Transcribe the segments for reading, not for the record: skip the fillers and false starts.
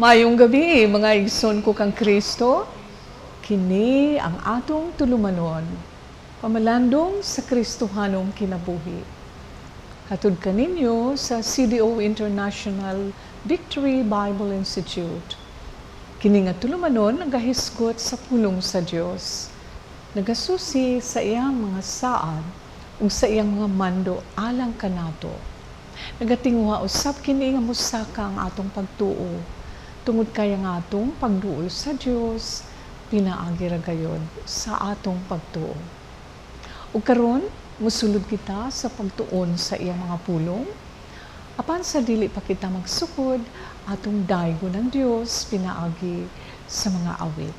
Mayong gabi, mga igsoon ko kang Kristo. Kini ang atong tulumanon. Pamalandong sa Kristohanong kinabuhi. Hatod kaninyo sa CDO International Victory Bible Institute. Kini nga tulumanon nagahisgot sa pulong sa Dios. Nagasusi sa iyang mga saad ug sa iyang mga mando alang kanato. Nagatingwa usab kini nga musaka ang atong pagtuo. Tungod kaya nga atong pagduol sa Dios, pinaagi ra gayud sa atong pagtuo. Ug karon, musulod kita sa pagtuon sa iyang mga pulong. Apan sa dili pa kita magsukod, atong daygo ng Dios pinaagi sa mga awit.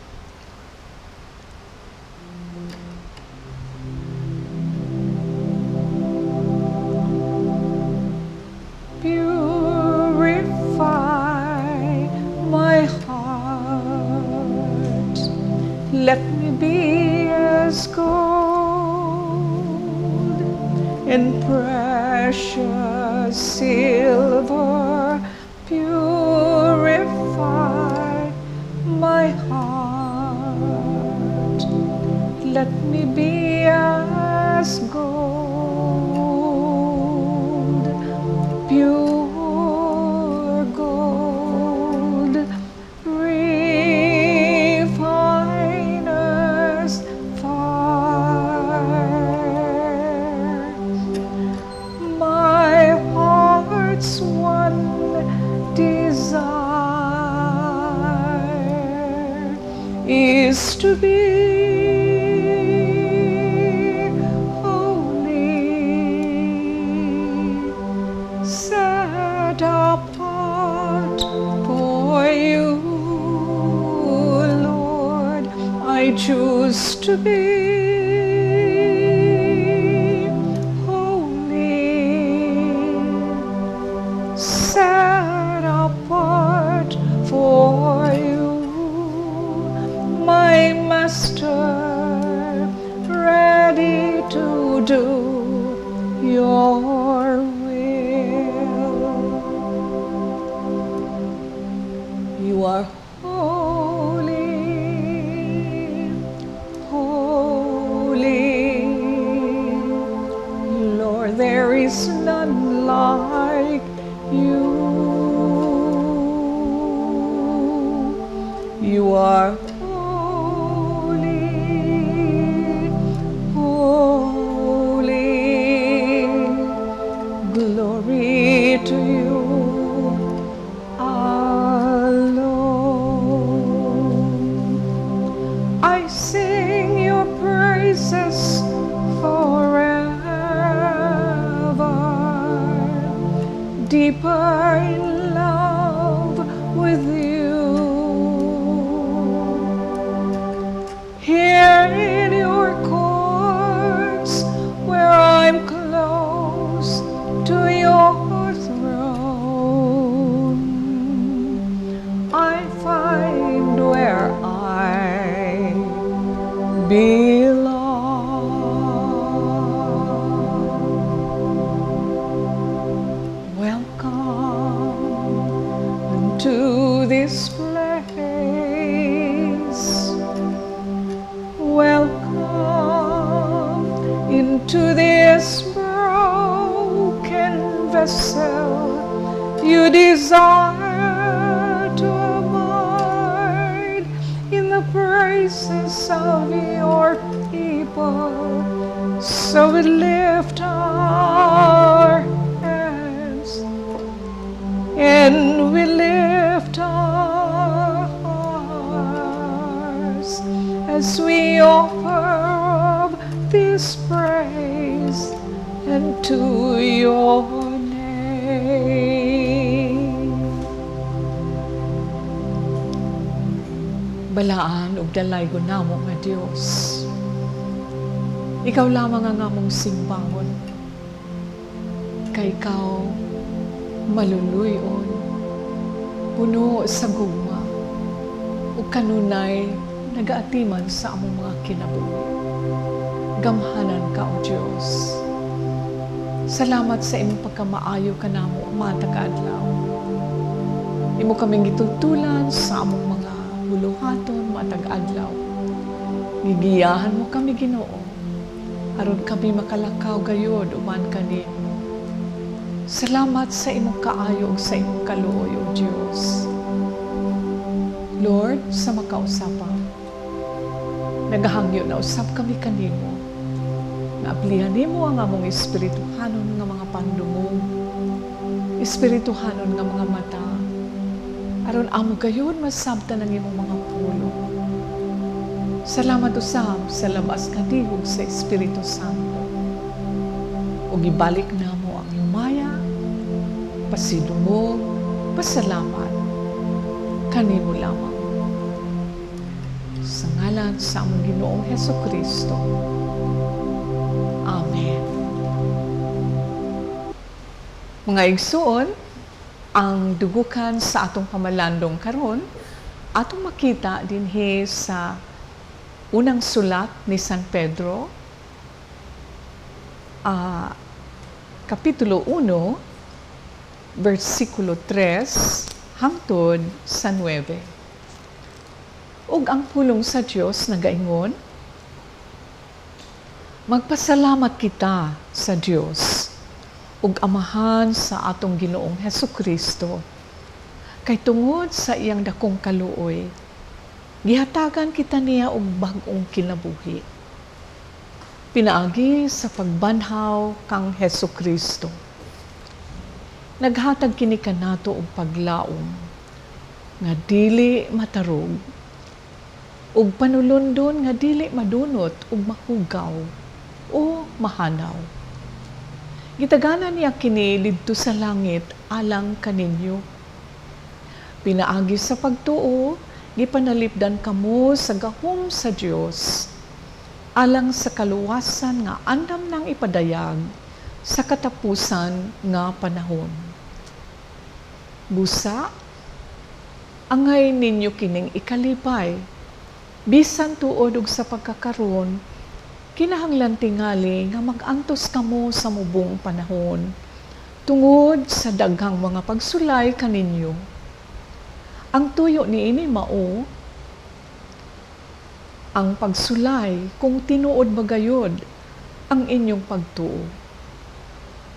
Let me be as gold and precious silver. Purify my heart. Let me be as gold, pure gold. Is to be holy, set apart for you, Lord. I choose to be holy, set apart for you. My Master, ready to do your will. You are holy, holy. Lord, there is none like you. You are to you alone. I sing your praises forever, deeper in love with you. Here in your courts, where I'm close to your belong. Welcome to this place. Welcome into this broken vessel. You desire to abide in the praises of your people. So we lift our hands and we lift our hearts as we offer up this praise unto your name. Balaan ug dalaygon namo nga Dios. Ikaw lamang ang among simbangon. Kay ikaw maluluyon, puno sa gugma, ug kanunay nagaatiman sa among mga kinabuhi. Gamhanan ka, O Diyos. Salamat sa imong pagkamaayo kanamo matag adlaw. Imo kaming gitutulan sa among mga buluhaton matag adlaw. Gigiyahan mo kami, Ginoo, aron kami makalakaw gayod uban kanimo. Salamat sa imong kaayo ug sa imong kaluoy, O Dios. Lord, sa makausapan, nagahangyo na usab kami kanimo. Naaplihan nimo ang among espirituhanon nga mga pandumog, espirituhanon nga mga mata, aron amo gayon masabtan ang imong mga pulo. Salamat usab sa labas kadihog sa Espiritu Santo. O gibalik namo ang himaya, pasidungog, pasalamat kanimo lamang. Sa ngalan sa among Ginoong Hesukristo. Amen. Mga igsoon, ang dugukan sa atong pamalandong karon, atong makita dinhi sa unang sulat ni San Pedro, Kapitulo 1, versikulo 3 hangtod sa 9. Ug ang pulong sa Dios nagaingon, magpasalamat kita sa Dios ug Amahan sa atong Ginoong Hesukristo, kay tungod sa iyang dakong kaluoy, gihatagan kita niya og bag-ong kinabuhi. Pinaagi sa pagbanhaw kang Hesukristo. Naghatag kini kanato og paglaom nga dili matarog, ug panulundon nga dili madunot ug mahugaw o mahanaw. Gitaganan niya kini didto sa langit alang kaninyo. Pinaagi sa pagtuo, gipanalipdan kamo sa gahom sa Dios alang sa kaluwasan nga andam nang ipadayag sa katapusan nga panahon. Busa, angay ninyo kining ikalipay, bisan tuod og sa pagkakaron, kinahanglan tingali nga mag-antos kamo sa mubong panahon tungod sa daghang mga pagsulay kaninyo. Ang tuyo niini mao ang pagsulay kung tinuod bagayod ang inyong pagtuo.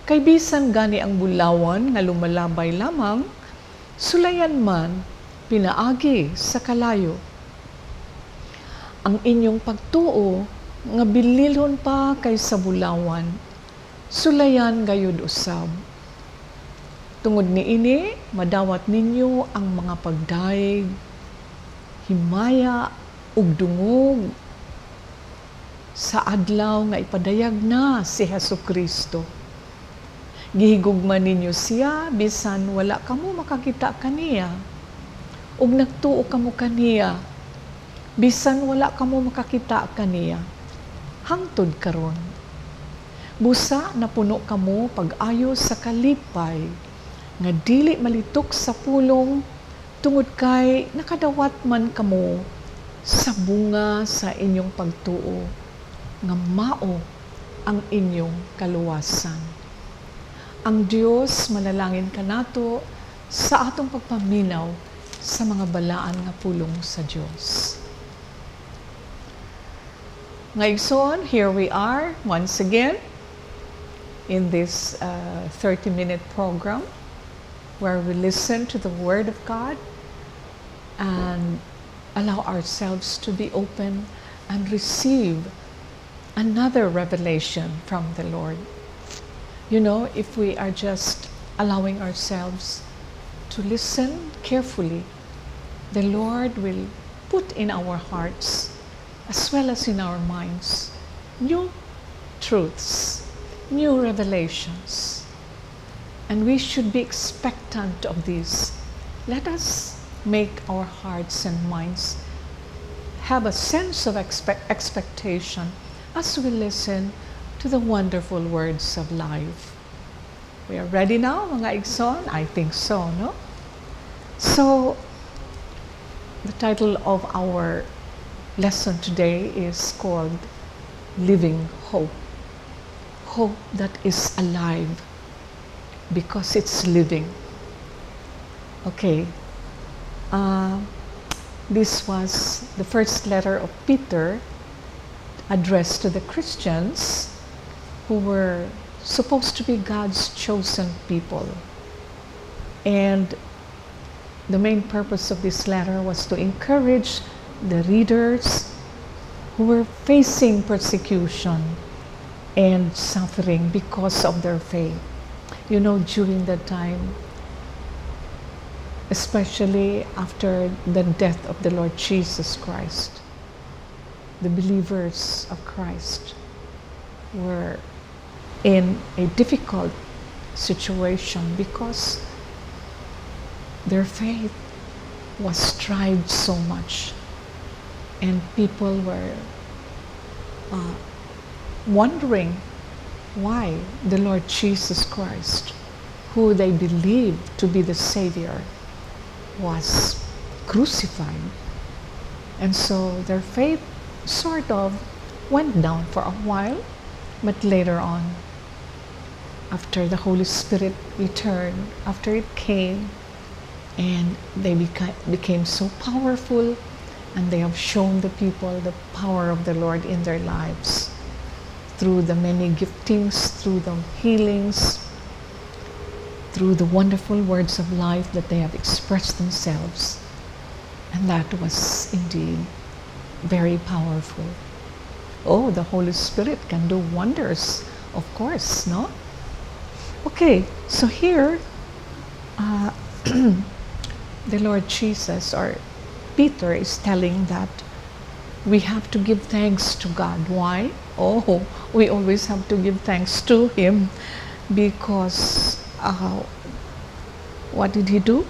Kay bisan gani ang bulawan nga lumalabay lamang, sulayan man pinaagi sa kalayo. Ang inyong pagtuo nga bililhon pa kaysa bulawan, sulayan gayud usab. Tungod niini, madawat ninyo ang mga pagdaig, himaya ug dungog sa adlaw nga ipadayag na si Hesukristo. Gihigugman ninyo siya bisan wala kamo makakita kaniya, ug nagtuo kamo kaniya bisan wala kamo makakita kaniya. Hangtod karon, busa napuno kamo pag-ayo sa kalipay nga dili malitok sa pulong tungod kay nakadawat man kamo sa bunga sa inyong pagtuo nga mao ang inyong kaluwasan. Ang Dios manalangin kanato sa atong pagpaminaw sa mga balaan nga pulong sa Dios. Ngayon, here we are once again in this 30-minute program where we listen to the Word of God and allow ourselves to be open and receive another revelation from the Lord. You know, if we are just allowing ourselves to listen carefully, the Lord will put in our hearts as well as in our minds new truths, new revelations. And we should be expectant of this. Let us make our hearts and minds have a sense of expectation as we listen to the wonderful words of life. We are ready now, mga igsoon? I think so, no? So, the title of our lesson today is called Living Hope. Hope that is alive because it's living. Okay, Uh, this was the first letter of Peter addressed to the Christians who were supposed to be God's chosen people. And the main purpose of this letter was to encourage the readers who were facing persecution and suffering because of their faith. You know, during that time, especially after the death of the Lord Jesus Christ, the believers of Christ were in a difficult situation because their faith was tried so much, and people were wondering why the Lord Jesus Christ, who they believed to be the Savior, was crucified. And so their faith sort of went down for a while, but later on, after the Holy Spirit returned, after it came, and they became so powerful, and they have shown the people the power of the Lord in their lives through the many giftings, through the healings, through the wonderful words of life that they have expressed themselves. And that was indeed very powerful. Oh, the Holy Spirit can do wonders, of course, no? Okay, so here, the Lord Jesus, or Peter, is telling that we have to give thanks to God. Why? Oh, we always have to give thanks to Him because what did He do?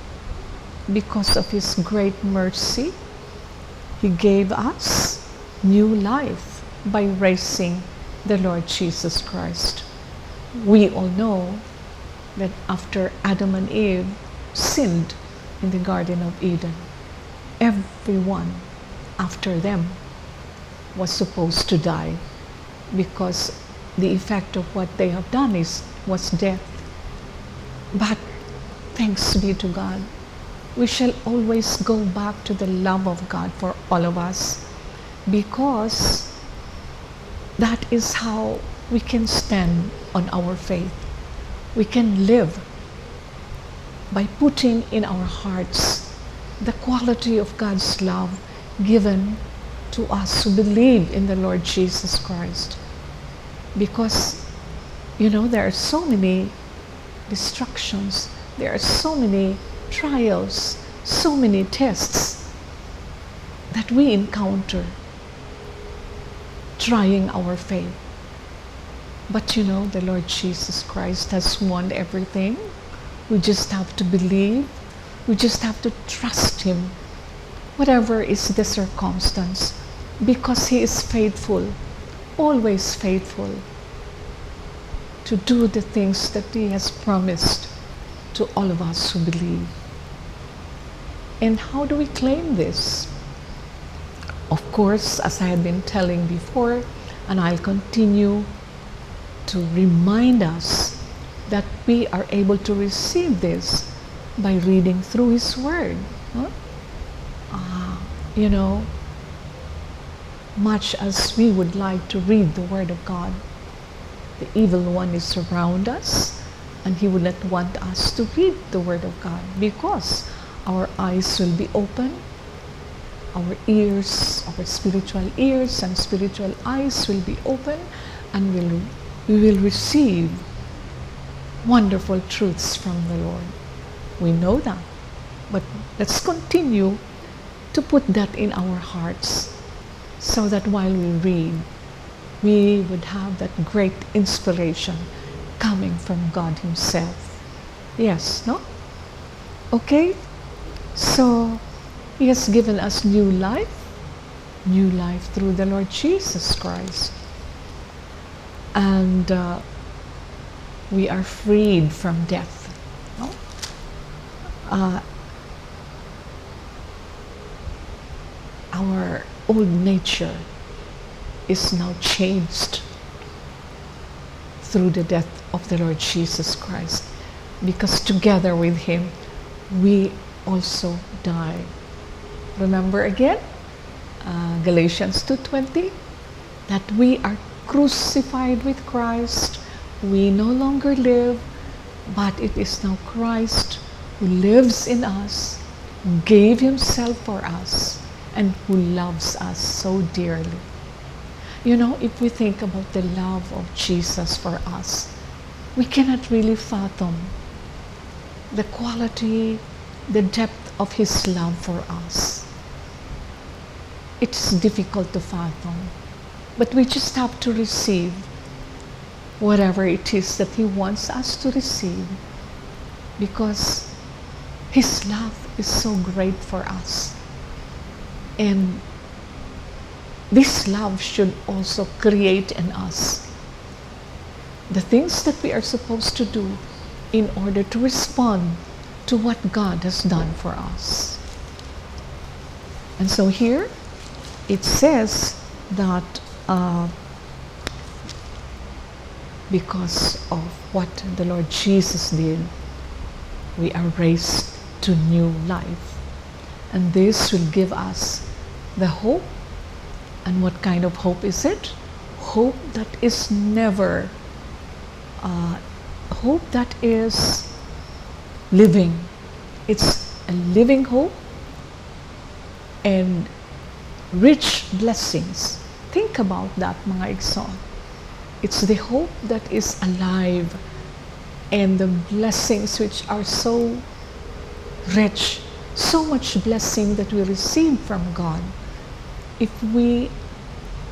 Because of His great mercy, He gave us new life by raising the Lord Jesus Christ. We all know that after Adam and Eve sinned in the Garden of Eden, everyone after them was supposed to die because the effect of what they have done was death. But thanks be to God, we shall always go back to the love of God for all of us, because that is how we can stand on our faith. We can live by putting in our hearts the quality of God's love given to us who believe in the Lord Jesus Christ. Because, you know, there are so many destructions, there are so many trials, so many tests that we encounter trying our faith. But you know, the Lord Jesus Christ has won everything. We just have to believe. We just have to trust Him, whatever is the circumstance, because He is faithful, always faithful, to do the things that He has promised to all of us who believe. And how do we claim this? Of course, as I had been telling before, and I'll continue to remind us, that we are able to receive this by reading through His Word. You know, much as we would like to read the Word of God, the evil one is around us, and he would not want us to read the Word of God, because our eyes will be open, our ears, our spiritual ears and spiritual eyes will be open, and we will receive wonderful truths from the Lord. We know that, but let's continue to put that in our hearts, so that while we read, we would have that great inspiration coming from God Himself. Yes, no? Okay? So, He has given us new life through the Lord Jesus Christ. And we are freed from death. No? Our old nature is now changed through the death of the Lord Jesus Christ, because together with Him we also die. Remember again, Galatians 2:20, that we are crucified with Christ. We no longer live, but it is now Christ who lives in us, who gave himself for us, and who loves us so dearly. You know, if we think about the love of Jesus for us, we cannot really fathom the quality, the depth of his love for us. It's difficult to fathom, but we just have to receive whatever it is that he wants us to receive, because his love is so great for us. And this love should also create in us the things that we are supposed to do in order to respond to what God has done for us. And so here it says that because of what the Lord Jesus did, we are raised to new life. And this will give us the hope. And what kind of hope is it? Hope that is never, hope that is living. It's a living hope and rich blessings. Think about that, mga igsoon. It's the hope that is alive and the blessings which are so rich, so much blessing that we receive from God. If we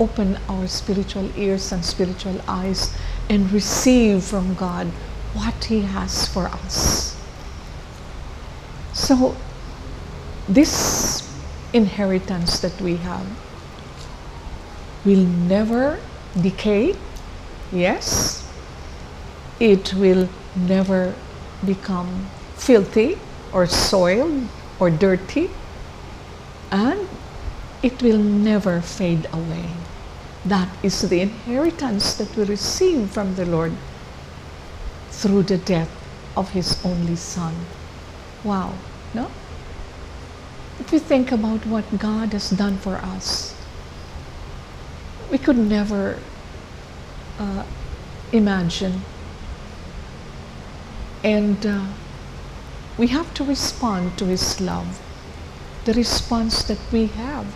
open our spiritual ears and spiritual eyes and receive from God what he has for us. So this inheritance that we have will never decay. Yes, it will never become filthy or soiled or dirty, and it will never fade away. That is the inheritance that we receive from the Lord through the death of his only Son. Wow, no? If we think about what God has done for us, we could never imagine. And we have to respond to his love. The response that we have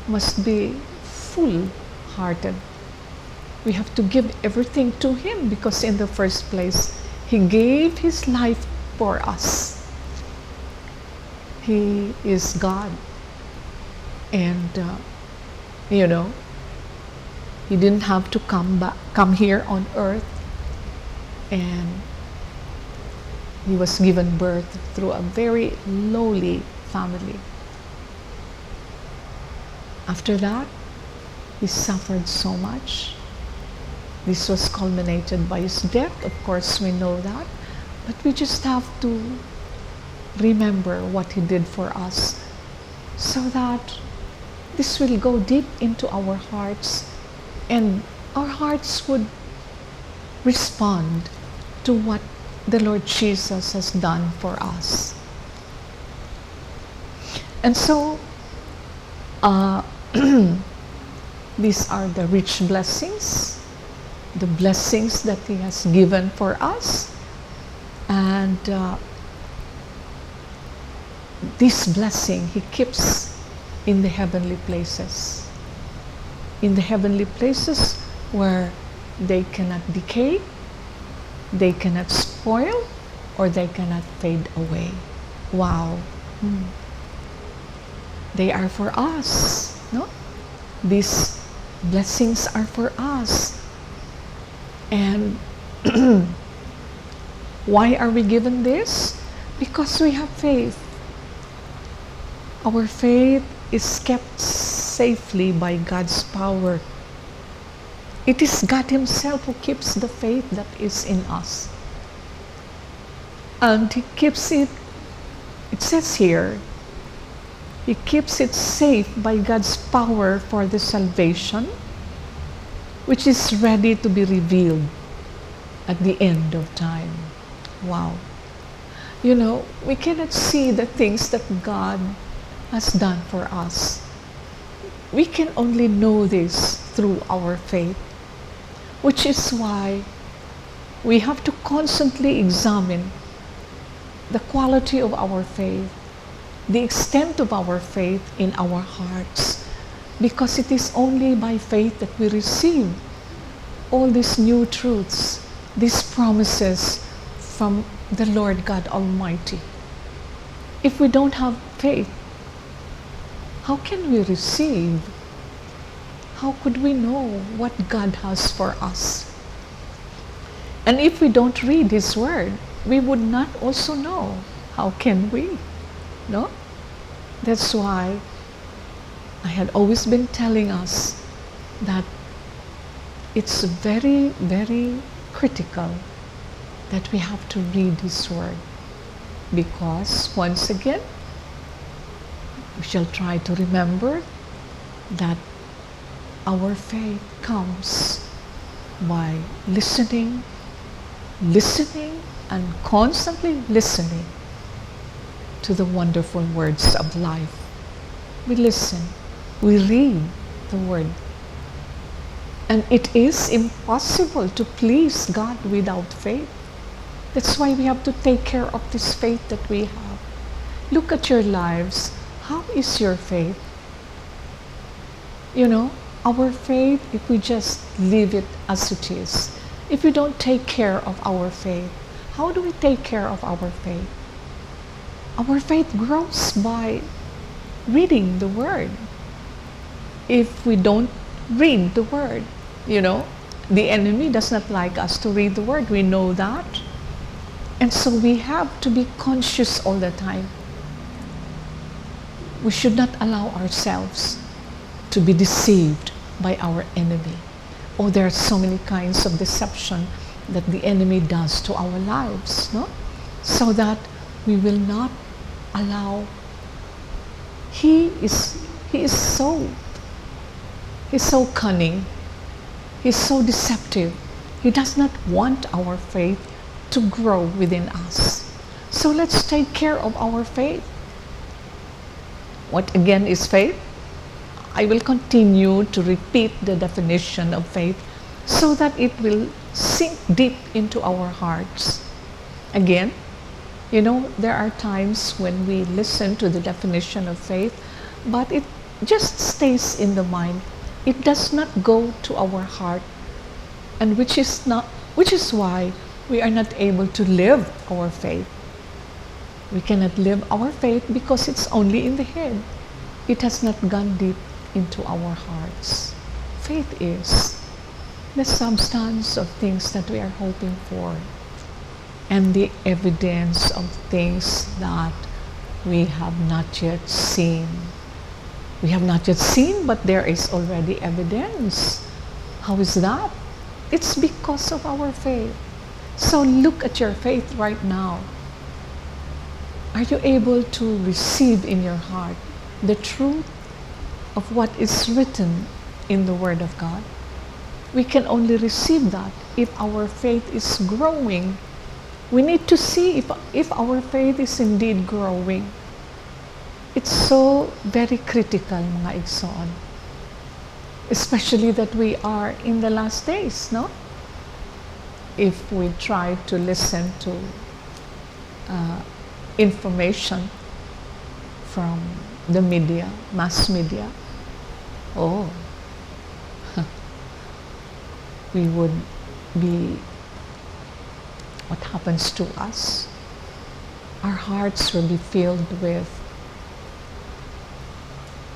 must be full-hearted. We have to give everything to him, because in the first place, he gave his life for us. He is God. And, you know, he didn't have to come here on earth, and he was given birth through a very lowly family. After that, he suffered so much. This was culminated by his death. Of course, we know that. But we just have to remember what he did for us, so that this will go deep into our hearts, and our hearts would respond to what the Lord Jesus has done for us. And so, these are the rich blessings, the blessings that he has given for us. And this blessing he keeps in the heavenly places. In the heavenly places where they cannot decay, they cannot spoil, or they cannot fade away. Wow. They are for us, no? These blessings are for us. And why are we given this? Because we have faith. Our faith is kept safely by God's power. It is God himself who keeps the faith that is in us. And he keeps it, it says here, he keeps it safe by God's power for the salvation, which is ready to be revealed at the end of time. Wow. We cannot see the things that God has done for us. We can only know this through our faith, which is why we have to constantly examine the quality of our faith, the extent of our faith in our hearts, because it is only by faith that we receive all these new truths, these promises from the Lord God Almighty. If we don't have faith, how can we receive? How could we know what God has for us? And if we don't read His Word, we would not also know. How can we? No? That's why I had always been telling us that it's very, very critical that we have to read His Word. Because, once again, we shall try to remember that our faith comes by listening, and constantly listening to the wonderful words of life. We listen, we read the Word. And it is impossible to please God without faith. That's why we have to take care of this faith that we have. Look at your lives. How is your faith? Our faith, if we just leave it as it is, if we don't take care of our faith, how do we take care of our faith? Our faith grows by reading the Word. If we don't read the Word, the enemy does not like us to read the Word. We know that. And so we have to be conscious all the time. We should not allow ourselves to be deceived by our enemy. Oh, there are so many kinds of deception that the enemy does to our lives, no? So that we will not allow. He is so cunning. He's so deceptive. He does not want our faith to grow within us. So let's take care of our faith. What again is faith? I will continue to repeat the definition of faith so that it will sink deep into our hearts. Again, there are times when we listen to the definition of faith, but it just stays in the mind. It does not go to our heart, and which is why we are not able to live our faith. We cannot live our faith because it's only in the head. It has not gone deep into our hearts. Faith is the substance of things that we are hoping for, and the evidence of things that we have not yet seen. We have not yet seen, but there is already evidence. How is that? It's because of our faith. So look at your faith right now. Are you able to receive in your heart the truth of what is written in the Word of God? We can only receive that if our faith is growing. We need to see if our faith is indeed growing. It's so very critical, mga igsoon. Especially that we are in the last days, no? If we try to listen to information from the media, mass media, we would be, what happens to us? Our hearts will be filled with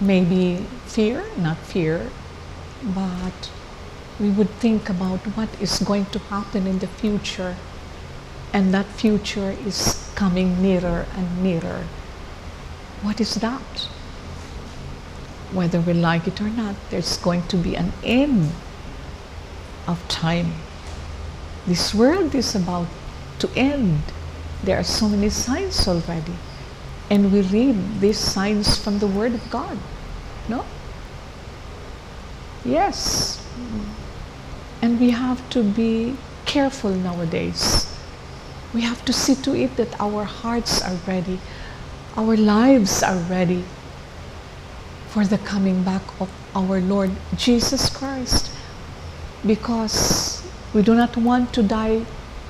maybe fear, not fear, but we would think about what is going to happen in the future, and that future is coming nearer and nearer. What is that? Whether we like it or not, there's going to be an end of time. This world is about to end. There are so many signs already. And we read these signs from the Word of God, no? Yes. And we have to be careful nowadays We have to see to it that our hearts are ready, our lives are ready for the coming back of our Lord Jesus Christ, because we do not want to die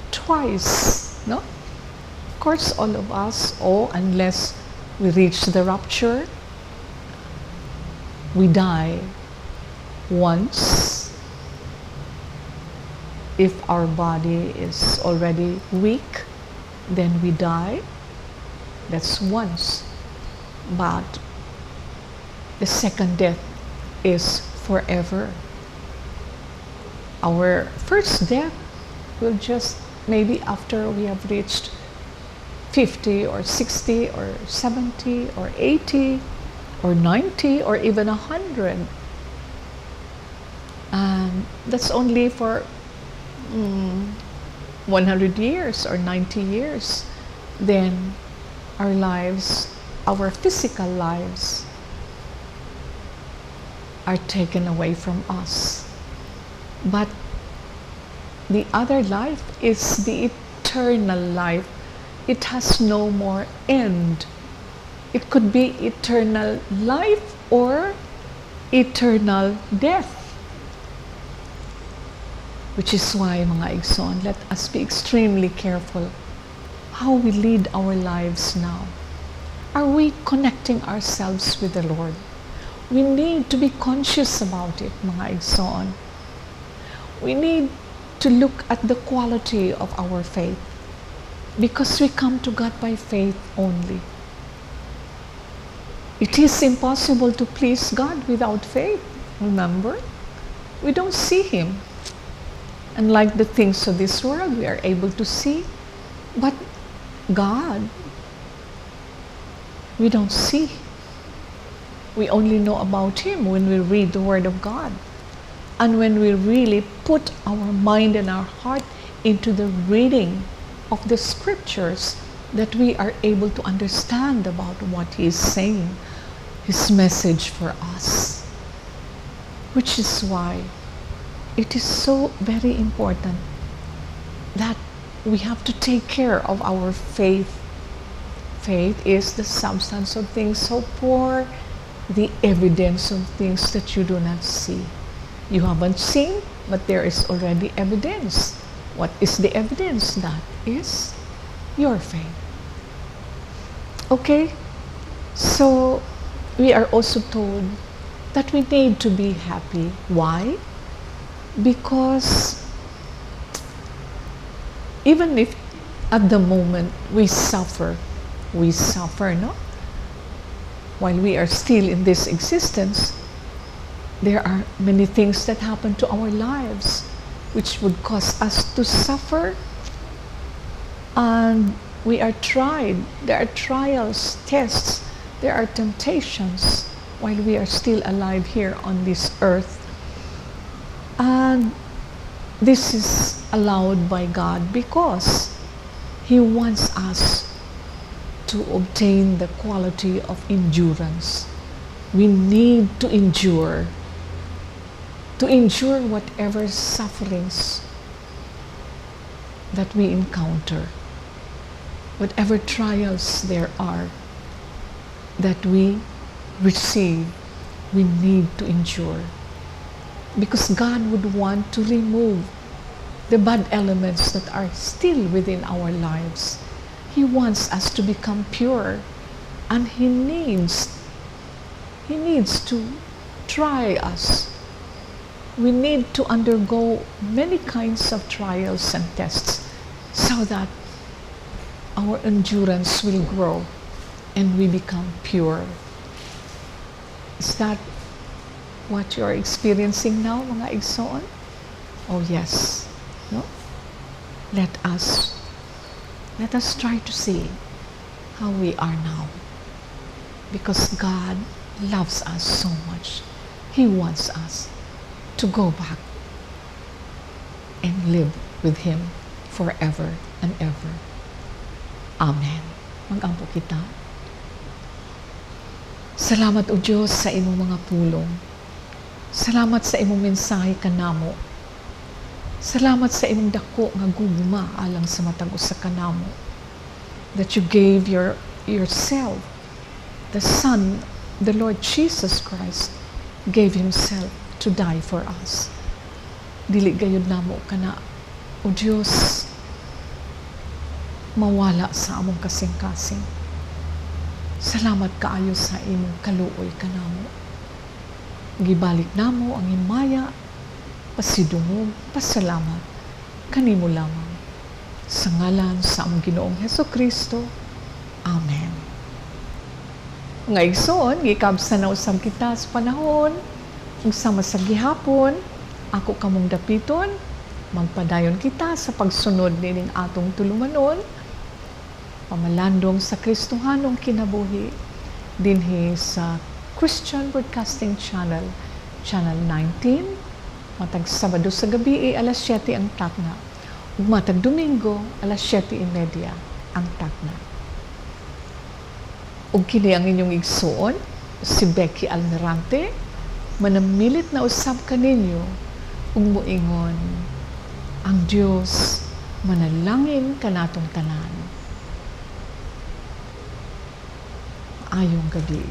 twice, no? Of course, all of us, unless we reach the rapture, we die once. If our body is already weak, then we die. That's once. But the second death is forever. Our first death will just maybe after we have reached 50 or 60 or 70 or 80 or 90 or even 100. That's only for 100 years or 90 years. Then our lives, our physical lives, are taken away from us. But the other life is the eternal life. It has no more end. It could be eternal life or eternal death. Which is why, mga igsoon, let us be extremely careful how we lead our lives now. Are we connecting ourselves with the Lord? We need to be conscious about it, mga igsoon. We need to look at the quality of our faith, because we come to God by faith only. It is impossible to please God without faith. Remember? We don't see Him. Unlike the things of this world, we are able to see. But God, we don't see. We only know about Him when we read the Word of God. And when we really put our mind and our heart into the reading of the Scriptures, that we are able to understand about what He is saying, His message for us. Which is why it is so very important that we have to take care of our faith. Faith is the substance of things hoped for, the evidence of things that you do not see. You haven't seen, but there is already evidence. What is the evidence? That is your faith. Okay? So, we are also told that we need to be happy. Why? Because even if at the moment we suffer, no? While we are still in this existence, there are many things that happen to our lives which would cause us to suffer. And we are tried. There are trials, tests, there are temptations while we are still alive here on this earth. And this is allowed by God because He wants us to obtain the quality of endurance. We need to endure whatever sufferings that we encounter, whatever trials there are that we receive, we need to endure. Because God would want to remove the bad elements that are still within our lives. He wants us to become pure, and He needs to try us. We need to undergo many kinds of trials and tests so that our endurance will grow and we become pure. Is that what you're experiencing now, mga igsoon? Oh yes. No? Let us try to see how we are now. Because God loves us so much. He wants us to go back and live with Him forever and ever. Amen. Mag-ampo kita. Salamat o Diyos sa imong mga pulong. Salamat sa imong mensahe kanamo. Salamat sa imong dako nga gugma alang sa matag usa ka namo. That you gave yourself, the Son, the Lord Jesus Christ, gave Himself to die for us. Dili gayud namo kana, O Diyos, mawala sa among kasing-kasing. Salamat kaayo sa imong kaluoy kanamo. Gibalik namo ang himaya, pasidungog, pasalamat, kanimo lamang. Sa ngalan sa among Ginoong Hesukristo. Amen. Nga igsoon, gikabsa na usab kita sa panahon, ug sama sa gihapon, ako kamong dapiton, magpadayon kita sa pagsunod nining atong tulumanon, pamalandong sa Kristohanong kinabuhi, dinhi sa Christian Broadcasting Channel, Channel 19, matag Sabado sa gabi alas 7 ang takna, ug matag Domingo alas 7:30 ang takna. Ug kini ang inyong igsuon, si Becky Almirante, manamilit na usab kaninyo ug moingon, ang Dios manalangin kanatong tanan. Ayong gabi.